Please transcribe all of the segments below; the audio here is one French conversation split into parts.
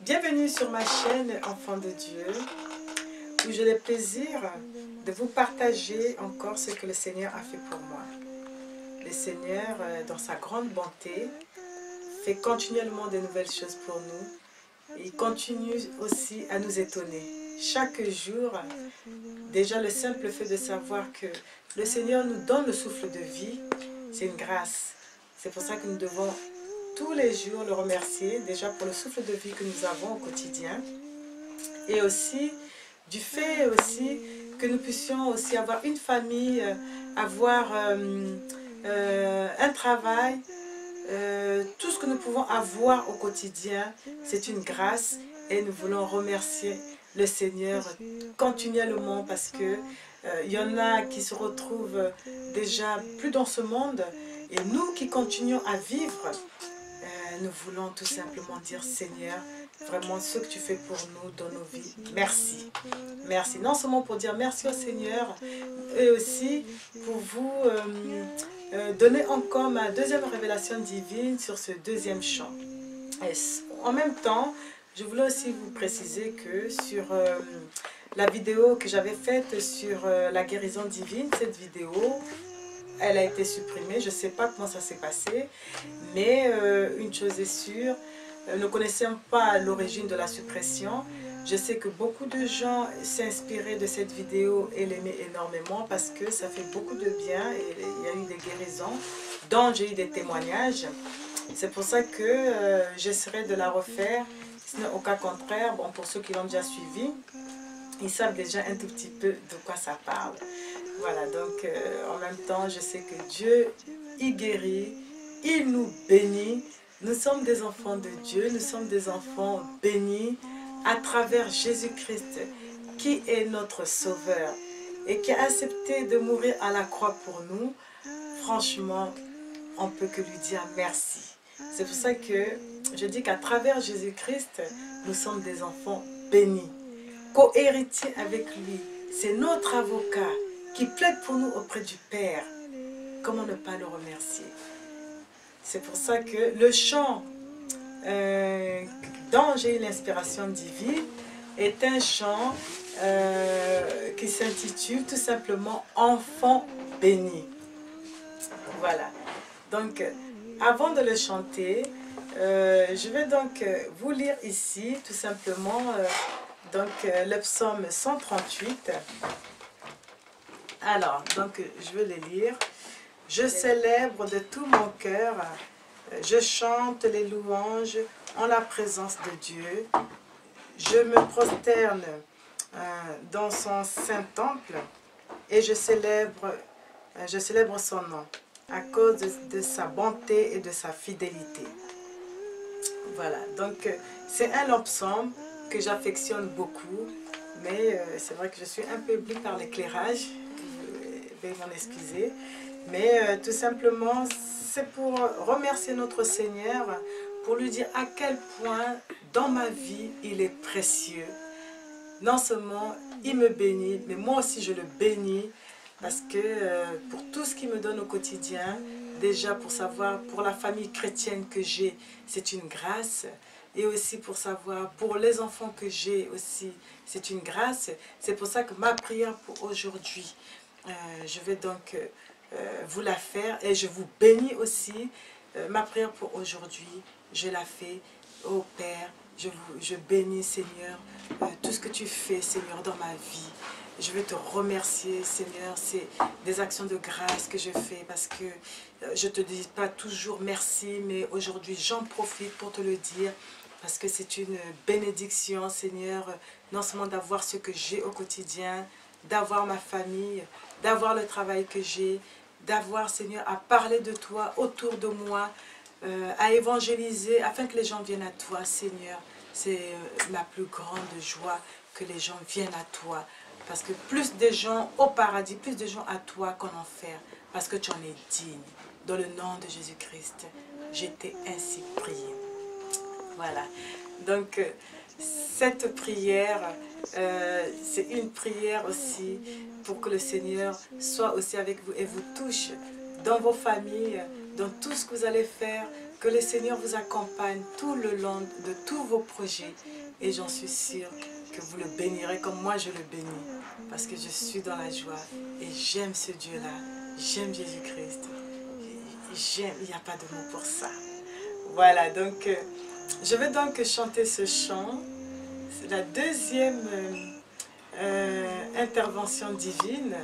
Bienvenue sur ma chaîne Enfants de Dieu, où j'ai le plaisir de vous partager encore ce que le Seigneur a fait pour moi. Le Seigneur, dans sa grande bonté, fait continuellement de nouvelles choses pour nous. Il continue aussi à nous étonner. Chaque jour, déjà le simple fait de savoir que le Seigneur nous donne le souffle de vie, c'est une grâce. C'est pour ça que nous devons tous les jours le remercier, déjà pour le souffle de vie que nous avons au quotidien, et aussi du fait aussi que nous puissions aussi avoir une famille, avoir un travail, tout ce que nous pouvons avoir au quotidien, c'est une grâce et nous voulons remercier le Seigneur continuellement parce que il y en a qui se retrouvent déjà plus dans ce monde et nous qui continuons à vivre, nous voulons tout simplement dire Seigneur, vraiment ce que tu fais pour nous dans nos vies, merci. Merci, non seulement pour dire merci au Seigneur, et aussi pour vous donner encore ma deuxième révélation divine sur ce deuxième chant. Et en même temps, je voulais aussi vous préciser que sur la vidéo que j'avais faite sur la guérison divine, cette vidéo, elle a été supprimée. Je ne sais pas comment ça s'est passé, mais une chose est sûre, ne connaissant pas l'origine de la suppression, je sais que beaucoup de gens s'est inspiré de cette vidéo et l'aimaient énormément parce que ça fait beaucoup de bien et il y a eu des guérisons dont j'ai eu des témoignages. C'est pour ça que j'essaierai de la refaire, sinon au cas contraire, bon, pour ceux qui l'ont déjà suivi, ils savent déjà un tout petit peu de quoi ça parle. Voilà, donc en même temps, je sais que Dieu, il guérit, il nous bénit. Nous sommes des enfants de Dieu, nous sommes des enfants bénis à travers Jésus-Christ, qui est notre Sauveur et qui a accepté de mourir à la croix pour nous. Franchement, on ne peut que lui dire merci. C'est pour ça que je dis qu'à travers Jésus-Christ, nous sommes des enfants bénis, co-héritiers avec lui. C'est notre avocat qui plaide pour nous auprès du Père. Comment ne pas le remercier? C'est pour ça que le chant dont j'ai eu l'inspiration divine est un chant qui s'intitule tout simplement « Enfant béni ». Voilà. Donc, avant de le chanter, je vais donc vous lire ici tout simplement le psaume 138. Alors, donc, je vais le lire. Je célèbre de tout mon cœur, je chante les louanges en la présence de Dieu. Je me prosterne dans son saint temple et je célèbre son nom à cause de sa bonté et de sa fidélité. Voilà, donc c'est un long psaume que j'affectionne beaucoup, mais c'est vrai que je suis un peu éblouie par l'éclairage, veuillez m'en excuser. Mais tout simplement, c'est pour remercier notre Seigneur, pour lui dire à quel point dans ma vie, il est précieux. Non seulement il me bénit, mais moi aussi je le bénis, parce que pour tout ce qu'il me donne au quotidien, déjà pour savoir, pour la famille chrétienne que j'ai, c'est une grâce. Et aussi pour savoir, pour les enfants que j'ai aussi, c'est une grâce. C'est pour ça que ma prière pour aujourd'hui, je vais donc vous la faire et je vous bénis aussi. Ma prière pour aujourd'hui, je la fais au Père. Je bénis, Seigneur, tout ce que tu fais, Seigneur, dans ma vie. Je vais te remercier, Seigneur. C'est des actions de grâce que je fais parce que je ne te dis pas toujours merci, mais aujourd'hui, j'en profite pour te le dire parce que c'est une bénédiction, Seigneur, non seulement d'avoir ce que j'ai au quotidien, d'avoir ma famille, d'avoir le travail que j'ai, d'avoir, Seigneur, à parler de toi autour de moi, à évangéliser afin que les gens viennent à toi, Seigneur. C'est ma plus grande joie que les gens viennent à toi. Parce que plus de gens au paradis, plus de gens à toi qu'en enfer. Parce que tu en es digne. Dans le nom de Jésus-Christ, j'étais ainsi prié. Voilà. Donc, cette prière, c'est une prière aussi pour que le Seigneur soit aussi avec vous et vous touche dans vos familles, dans tout ce que vous allez faire. Que le Seigneur vous accompagne tout le long de tous vos projets. Et j'en suis sûre que vous le bénirez comme moi je le bénis. Parce que je suis dans la joie et j'aime ce Dieu-là. J'aime Jésus-Christ. J'aime, il n'y a pas de mots pour ça. Voilà, donc je vais donc chanter ce chant. C'est la deuxième intervention divine.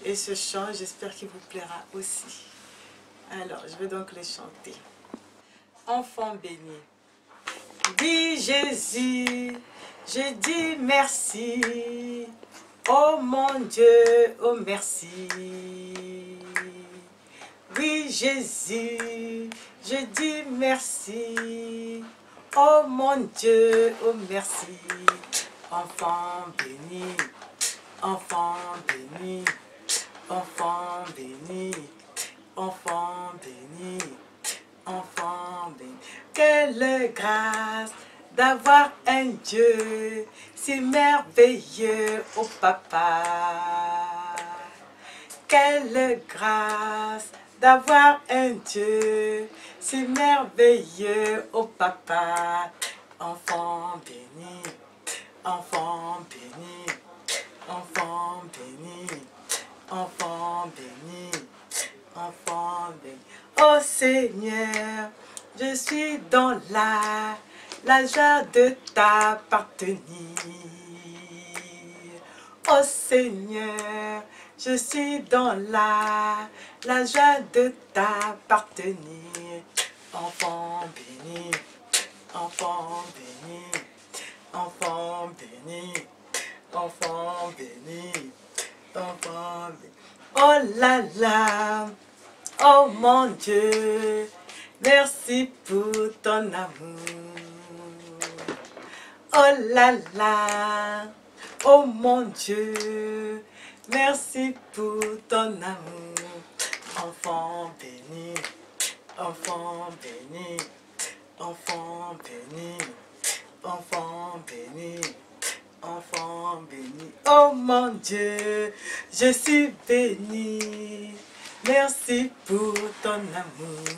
Et ce chant, j'espère qu'il vous plaira aussi. Alors, je vais donc le chanter. Enfant béni. Dis Jésus, je dis merci. Oh mon Dieu, oh merci. Oui Jésus, je dis merci. Oh mon Dieu, oh merci. Enfant béni, enfant béni, enfant béni, enfant béni, enfant béni. Quelle grâce d'avoir un Dieu si merveilleux, oh papa. Quelle grâce d'avoir un Dieu si merveilleux, oh papa. Enfant béni, enfant béni, enfant béni, enfant béni, enfant béni. Oh Seigneur, je suis dans la joie de t'appartenir. Oh Seigneur, je suis dans la joie de t'appartenir. Enfant béni, enfant béni, enfant béni, enfant béni, enfant béni. Oh là là, oh mon Dieu, merci pour ton amour. Oh là là, oh mon Dieu, merci pour ton amour. Enfant béni, enfant béni, enfant béni, enfant béni, enfant béni. Oh mon Dieu, je suis béni. Merci pour ton amour.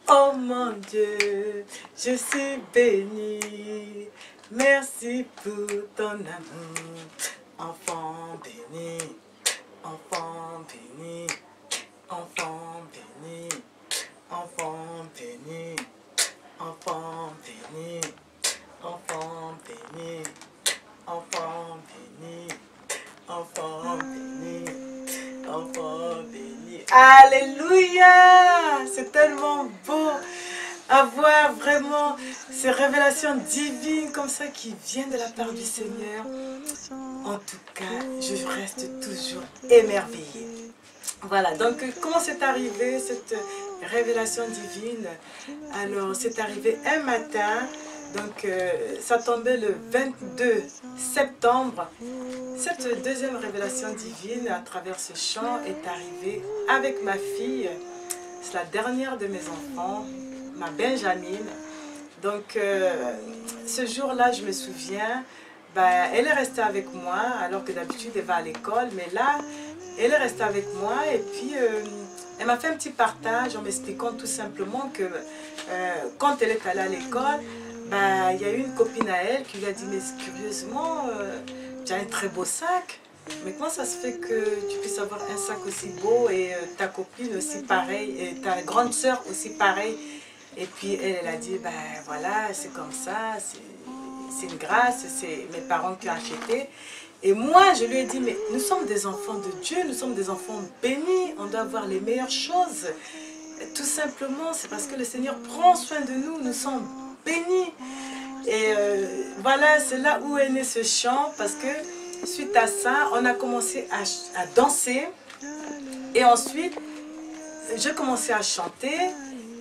Oh mon Dieu, je suis béni. Merci pour ton amour. Enfant béni, enfant béni, enfant béni, enfant béni, enfant béni, enfant béni, enfant béni, enfant béni, enfant béni. Alléluia! C'est tellement beau avoir vraiment ces révélations divines comme ça qui viennent de la part du Seigneur. En tout cas, je reste toujours émerveillée. Voilà, donc comment c'est arrivé cette révélation divine? Alors, c'est arrivé un matin, donc ça tombait le 22 septembre. Cette deuxième révélation divine à travers ce chant est arrivée avec ma fille. C'est la dernière de mes enfants, ma Benjamine. Donc, ce jour-là, je me souviens, elle est restée avec moi, alors que d'habitude, elle va à l'école. Mais là, elle est restée avec moi et puis elle m'a fait un petit partage en m'expliquant tout simplement que quand elle est allée à l'école, il y a eu une copine à elle qui lui a dit « Mais curieusement, tu as un très beau sac. Mais comment ça se fait que tu puisses avoir un sac aussi beau et ta copine aussi pareil, et ta grande sœur aussi pareil ?» Et puis elle a dit, voilà, c'est comme ça, c'est une grâce, c'est mes parents qui ont acheté. Et moi, je lui ai dit, mais nous sommes des enfants de Dieu, nous sommes des enfants bénis, on doit avoir les meilleures choses. Tout simplement, c'est parce que le Seigneur prend soin de nous, nous sommes bénis. Et voilà, c'est là où est né ce chant, parce que suite à ça, on a commencé à danser. Et ensuite, j'ai commencé à chanter.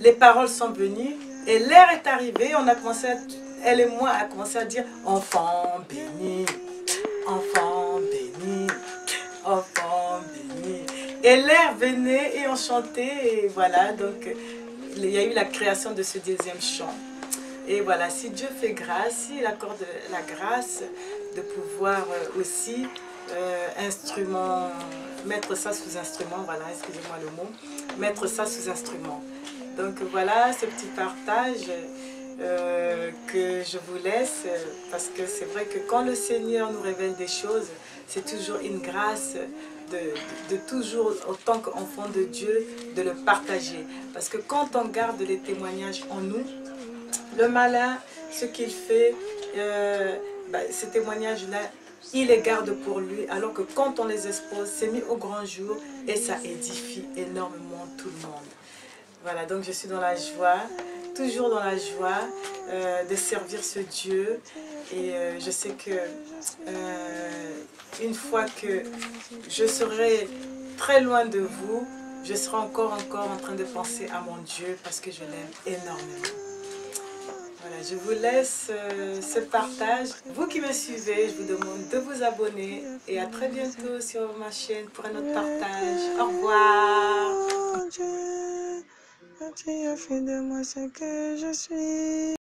Les paroles sont venues et l'heure est arrivée. On a commencé, elle et moi, à commencer à dire enfant béni, enfant béni, enfant béni. Et l'heure venait et on chantait. Et voilà, donc il y a eu la création de ce deuxième chant. Et voilà, si Dieu fait grâce, s'il accorde la grâce de pouvoir aussi mettre ça sous instrument, voilà, excusez-moi le mot, mettre ça sous instrument. Donc voilà ce petit partage que je vous laisse, parce que c'est vrai que quand le Seigneur nous révèle des choses, c'est toujours une grâce de toujours, autant qu'enfant de Dieu, de le partager. Parce que quand on garde les témoignages en nous, le malin, ce qu'il fait, ces témoignages-là, il les garde pour lui, alors que quand on les expose, c'est mis au grand jour et ça édifie énormément tout le monde. Voilà, donc je suis dans la joie, toujours dans la joie de servir ce Dieu. Et je sais que une fois que je serai très loin de vous, je serai encore en train de penser à mon Dieu parce que je l'aime énormément. Voilà, je vous laisse ce partage. Vous qui me suivez, je vous demande de vous abonner et à très bientôt sur ma chaîne pour un autre partage. Au revoir. Tu as fait de moi ce que je suis.